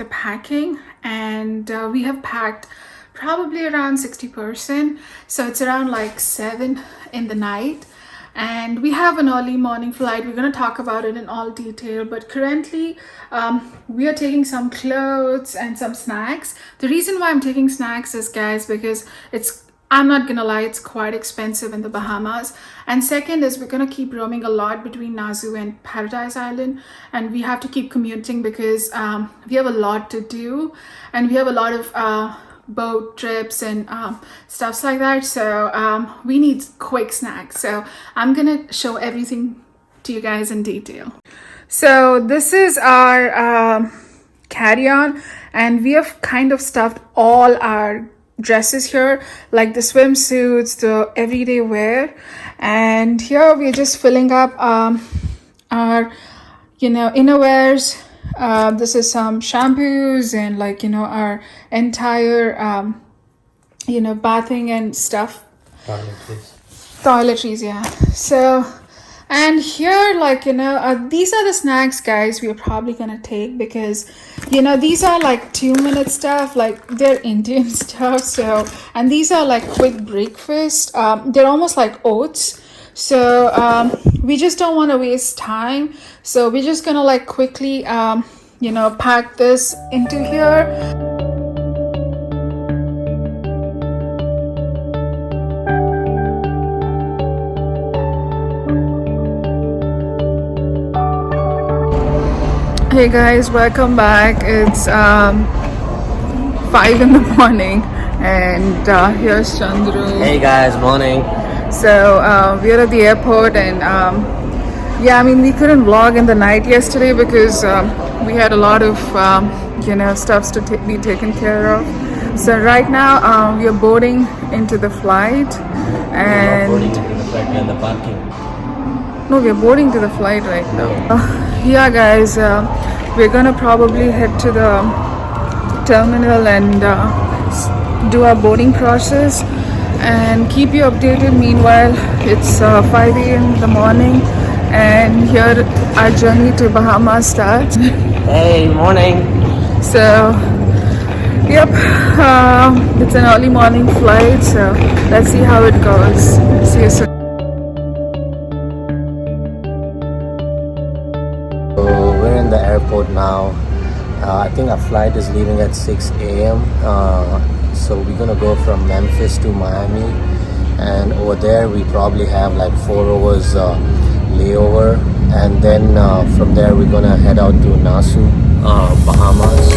Packing, and we have packed probably around 60%, so it's around like 7 in the night, and we have an early morning flight. We're going to talk about it in all detail, but currently we are taking some clothes and some snacks. The reason why I'm taking snacks is, guys, because I'm not gonna lie, it's quite expensive in the Bahamas. And second is, we're gonna keep roaming a lot between Nassau and Paradise Island, and we have to keep commuting because we have a lot to do, and we have a lot of boat trips and stuffs like that. So we need quick snacks. So I'm gonna show everything to you guys in detail. So this is our carry-on, and we have kind of stuffed all our dresses here, like the swimsuits, the everyday wear, and here we're just filling up our innerwears. This is some shampoos and our entire bathing and stuff, toiletries, yeah. So, and here, these are the snacks, guys, we're probably gonna take, because these are like 2-minute stuff, like they're Indian stuff. So, and these are like quick breakfast. They're almost like oats. So we just don't want to waste time, so we're just gonna like quickly pack this into here. Hey guys, welcome back. It's 5 in the morning, and here's Chandru. Hey guys, morning. So we're at the airport, and we couldn't vlog in the night yesterday because we had a lot of stuffs to be taken care of. So right now we are boarding into the flight, and we're not boarding into the flight, we're in the parking. No, we're boarding to the flight right now. Yeah guys, we're gonna probably head to the terminal and do our boarding process and keep you updated. Meanwhile, it's 5 a.m. in the morning, and here our journey to Bahamas starts. Hey, morning. So yep, it's an early morning flight, so let's see how it goes. See you soon. We're in the airport now. I think our flight is leaving at 6 a.m. So we're gonna go from Memphis to Miami, and over there we probably have like 4 hours layover, and then from there we're gonna head out to Nassau, Bahamas.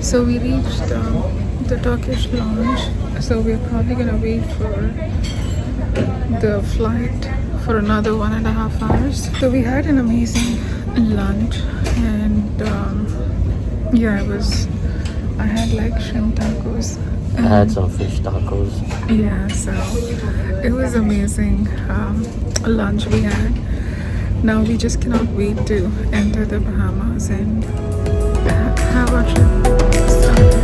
So we reached the Turkish lounge, so we're probably gonna wait for the flight for another 1.5 hours. So we had an amazing lunch, and I had like shrimp tacos. I had some fish tacos. Yeah, so it was amazing lunch we had. Now we just cannot wait to enter the Bahamas and have our trip started.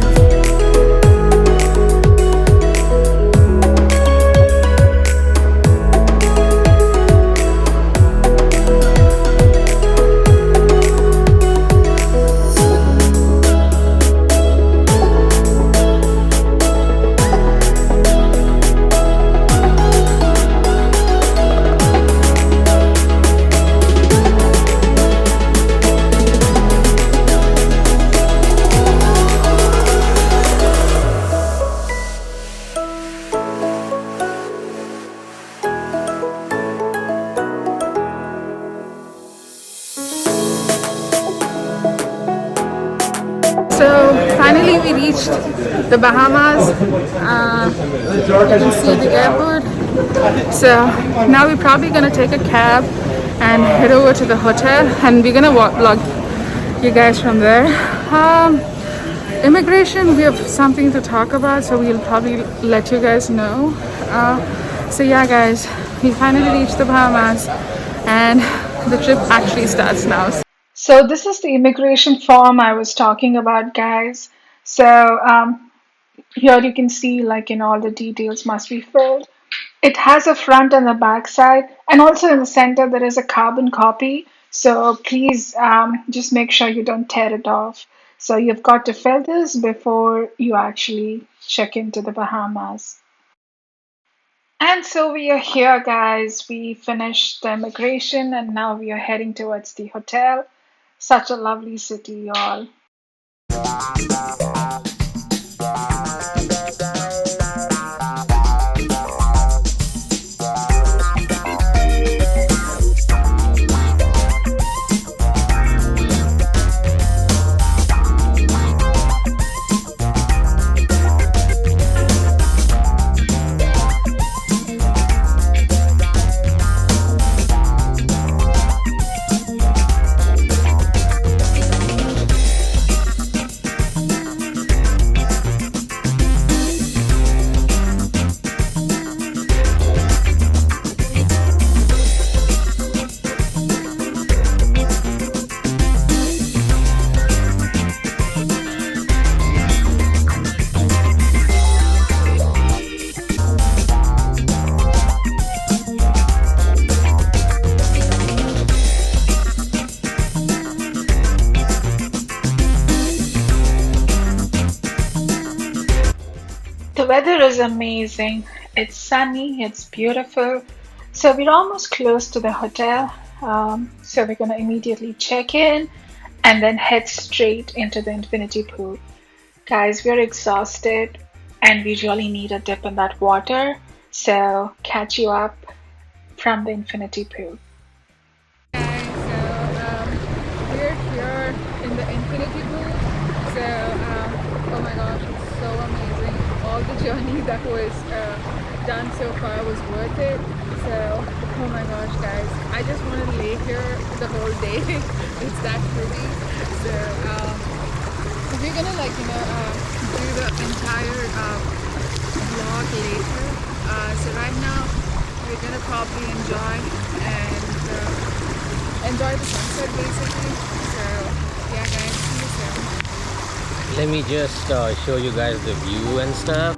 the Bahamas. You can see the airport. So now we're probably gonna take a cab and head over to the hotel, and we're gonna vlog you guys from there. Immigration, we have something to talk about, so we'll probably let you guys know. So yeah, guys, we finally reached the Bahamas, and the trip actually starts now. So this is the immigration form I was talking about, guys. So here you can see, like, all the details must be filled. It has a front and a back side, and also in the center there is a carbon copy. So please just make sure you don't tear it off. So you've got to fill this before you actually check into the Bahamas. And so we are here, guys. We finished the immigration and now we are heading towards the hotel. Such a lovely city, y'all. The weather is amazing. It's sunny, it's beautiful. So we're almost close to the hotel. So we're going to immediately check in and then head straight into the infinity pool. Guys, we're exhausted and we really need a dip in that water. So catch you up from the infinity pool. Guys, we're here in the infinity pool. So, oh my gosh, it's so amazing. All the journey that was done so far was worth it. So, oh my gosh, guys, I just want to lay here the whole day. It's that pretty. So, we're gonna do the entire vlog later. So right now we're gonna probably enjoy the sunset basically. So yeah, guys, see you soon. Let me just show you guys the view and stuff.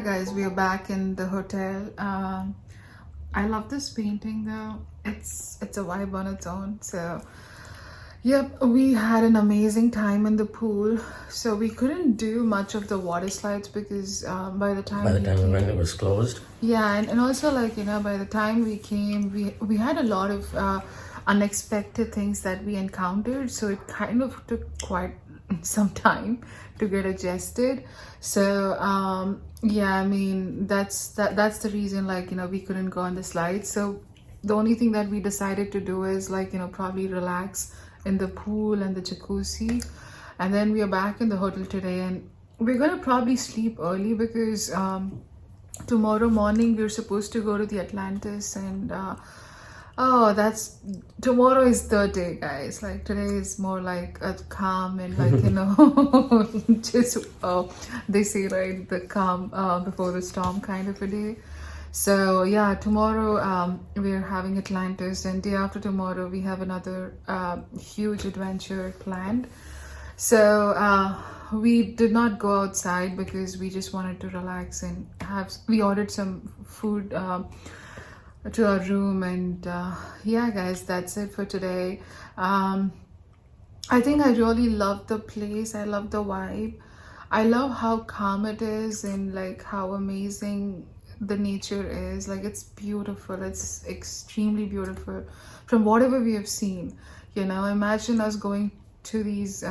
guys, we are back in the hotel. I love this painting though. It's a vibe on its own. So yep, we had an amazing time in the pool. So we couldn't do much of the water slides because by the time By the we time we came, went, it was closed. yeah, and also like by the time we came, we had a lot of unexpected things that we encountered. So it kind of took quite some time to get adjusted. So yeah, I mean that's the reason like we couldn't go on the slides. So the only thing that we decided to do is like probably relax in the pool and the jacuzzi, and then we are back in the hotel today, and we're gonna probably sleep early because tomorrow morning we're supposed to go to the Atlantis, and oh, that's tomorrow is the day, guys. Like today is more like a calm and like just they say right, the calm before the storm kind of a day. So yeah, tomorrow we're having Atlantis, and day after tomorrow we have another huge adventure planned. So we did not go outside because we just wanted to relax and have. We ordered some food to our room, and yeah, guys, that's it for today. I think I really love the place. I love the vibe. I love how calm it is and like how amazing the nature is. Like it's beautiful. It's extremely beautiful from whatever we have seen. Imagine us going to these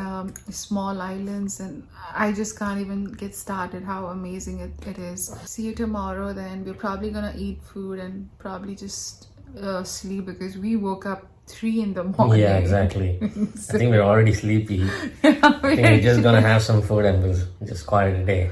small islands, and I just can't even get started how amazing it is. See you tomorrow then. We're probably gonna eat food and probably just sleep because we woke up 3 in the morning. Yeah, exactly. So- I think we're already sleepy. Yeah, I think we're just gonna have some food and we'll just call it a day.